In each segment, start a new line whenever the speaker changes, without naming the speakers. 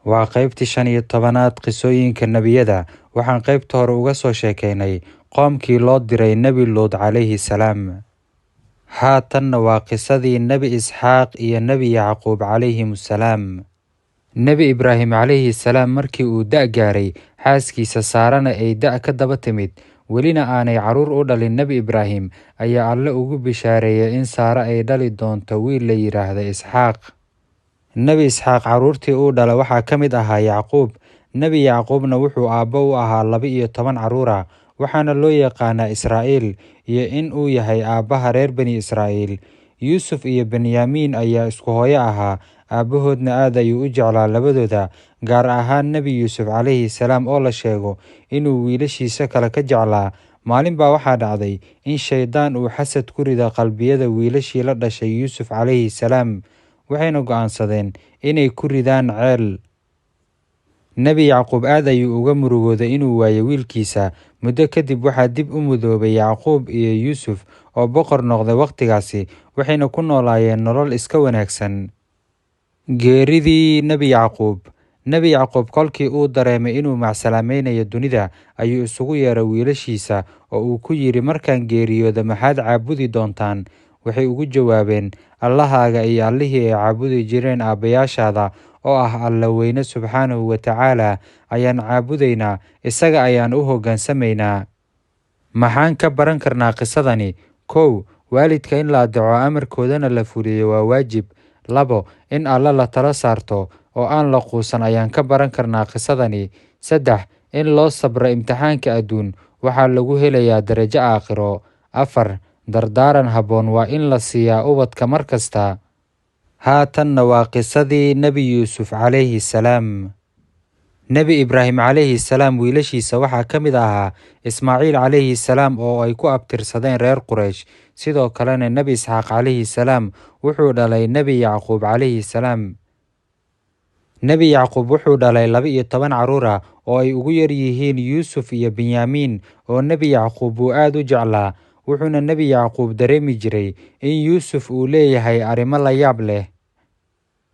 waa qaybtii 15aad qisooyinka nebiyada. Waxaan qaybta hore uga soo sheekaynay qoomkii loo diray Nebi Luud calayhi salaam. Haatanna waa qisadii Nebi Isxaaq iyo Nebi Yacquub calayhim salaam. Nebi Ibraahim calayhi salaam markii uu da' gaaray, xaaskiisa Saarana ay da' ka daba timid, welina aanay carruur u dhalin Nebi Ibraahim, ayaa Alle ugu bishaareeyay in Saara ay dhali doonto wiil la yiraahdo Isxaaq. Nebi Isxaaq carruurtii uu dhalay waxaa ka mid ahaa Yacquub. Nebi Yacquubna wuxuu aabbo u ahaa 12 carruur ah, waxaana loo yaqaanaa Israa'iil, iyo in uu yahay aabbaha reer bani Israa'iil. Yuusuf iyo Benyaamiin ayaa isku hooyo ahaa, aabbahoodna aad ayuu u jeclaa labadooda, gaar ahaan Nebi Yuusuf calayhi salaam oo la sheego inuu wiilashiisa kale ka jeclaa. Maalin baa waxaa dhacday in shaydaan uu xasad ku rido qalbiyada wiilashii la dhashay Yuusuf calayhi salaam, waxayna go'aansadeen inay ku ridaan ceel. Nebi Yacquub aad ayuu uga murugooday inuu waayo wiilkiisa. Muddo kadib waxaa dib u midoobay Yacquub iyo Yuusuf oo boqor noqday waqtigaasi, waxayna ku noolaayeen nolol iska wanaagsan. Geeridii Nebi Yacquub. Nebi Yacquub kolkii uu dareemay inuu macsalaamaynayo dunida, ayuu isugu yeeray wiilashiisa oo uu ku yidhi, markaan geeriyooda maxaad caabudi doontaan? Waxay ugu jawaabeen, Allahaaga iyo Allihii ay caabudi jireen aabbayaashaada oo ah Alle weyne subxaanahu wa tacaala ayaan caabudaynaa, isaga ayaan u hoggaansamaynaa. Maxaan ka baran karnaa qisadani? 1. Waalidka in la adeeco amarkoodana la fuliyo waa waajib. 2. In Alle la tala saarto oo aan la quusan ayaan ka baran karnaa qisadani. 3. In loo sabro imtixaanka adduun, waxaa lagu helayaa darajo aakhiro. 4. Dardaaran habboon waa in la siiyaa ubadka mar kasta. Haatanna waa qisadii Nebi Yuusuf calayhi salaam. Nebi Ibraahim calayhi salaam wiilashiisa waxaa ka mid ahaa Ismaaciil calayhi salaam oo ay ku abtirsadeen reer Quraysh. Sidoo kalena Nebi Isxaaq calayhi salaam wuxuu dhalay Nebi Yacquub calayhi salaam. Nebi Yacquub wuxuu dhalay 12 carruur ah oo ay ugu yar yihiin Yuusuf iyo Benyaamiin, oo Nebi Yacquub uu aad u jeclaa. Wuxuuna Nebi Yacquub dareemi jiray in Yuusuf uu leeyahay arrimo la yaab leh.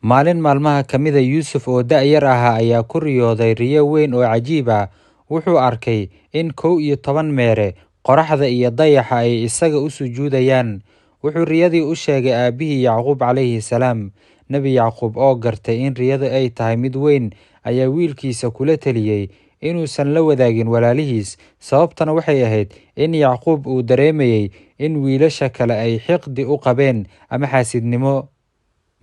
Maalin maalmaha ka mid a Yuusuf oo da' yar ahaa ayaa ku riyooday riyo weyn oo cajiib ah. Wuxuu arkay in 11 meere, qoraxda iyo dayaxa ay isaga u sujuudayaan. Wuxuu riyadii u sheegay aabbihii Yacquub calayhi salaam. Nebi Yacquub oo gartay in riyadu ay tahay mid weyn ayaa wiilkiisa kula taliyey inuusan la wadaagin walaalihiis. Sababtana waxay ahayd in Yacquub uu dareemayay in wiilasha kale ay xiqdi u qabeen ama xaasidnimo.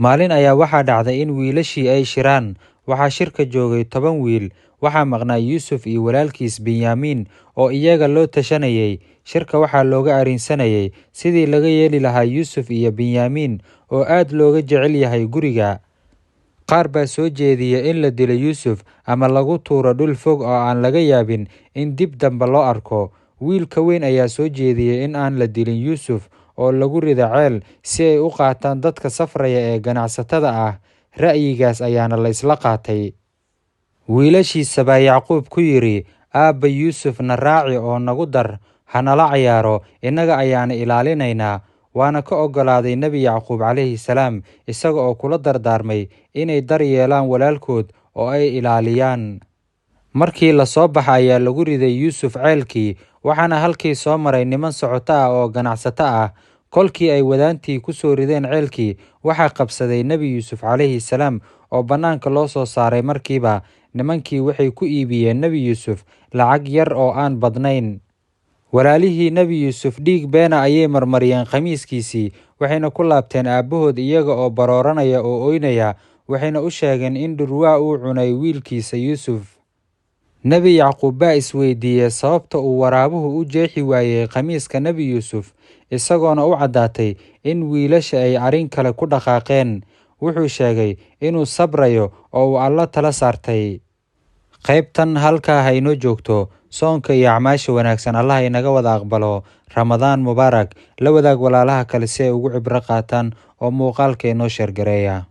Maalin ayaa waxaa dhacday in wiilashii ay shiraan. Waxaa shirka joogay 10 wiil. Waxaa maqnaa Yuusuf iyo walaalkiis Benyaamiin oo iyaga loo tashanayay. Shirka waxaa looga arrinsanayay sidii laga yeeli lahaa Yuusuf iyo Benyaamiin oo aad looga jecel yahay guriga. Qaar baa soo jeediya in la dilo Yuusuf ama lagu tuuro dhul fog oo aan laga yaabin in dib dambe loo arko. Wiilka weyn ayaa soo jeediyay in aan la dilin Yuusuf oo lagu rido ceel si ay u qaataan dadka safraya ee ganacsatada ah. Ra'yigaas ayaana la isla qaatay. Wiilashiisa baa Yacquub ku yidhi, Aabba Yuusuf na raaci oo nagu dar, hanala ciyaaro, innaga ayaana ilaalinaynaa. Waana ka oggolaaday Nebi Yacquub calayhi salaam, isaga oo kula dardaarmay inay dar yeelaan walaalkood oo ay ilaaliyaan. Markii la soo baxa ayaa lagu riday Yuusuf ceelkii, waxaana halkii soo maray niman socoto ah oo ganacsato ah. Kolkii ay wadaantii ku soo rideen ceelkii, waxaa qabsaday Nebi Yuusuf calayhi salaam oo bannaanka loo soo saaray markiiba. Nimankii waxay ku iibiyeen Nebi Yuusuf lacag yar oo aan badnayn. Walaalihii Nebi Yuusuf dhiig beena ayay marmariyeen khamiiskiisii, waxayna ku laabteen aabbahood iyaga oo barooranaya oo oynaya. Waxayna u sheegeen in dhurwaa uu cunay wiilkiisa Yuusuf. Nebi Yacquub baa isweydiiyey sababta uu waraabuhu u jeexi waayey khamiiska Nebi Yuusuf, isagoona u caddaatay in wiilasha ay arrin kale ku dhaqaaqeen. Wuxuu sheegay inuu sabrayo oo uu Alle tala saartay. Qaybtan halkaa ha inoo joogto. Soonka iyo acmaasha wanaagsan Allah inaga wada aqbalo. Ramadaan mubaarak. La wadaag walaalaha kale si ay ugu cibro qaataan oo muuqaalka inoo sheer gareeya.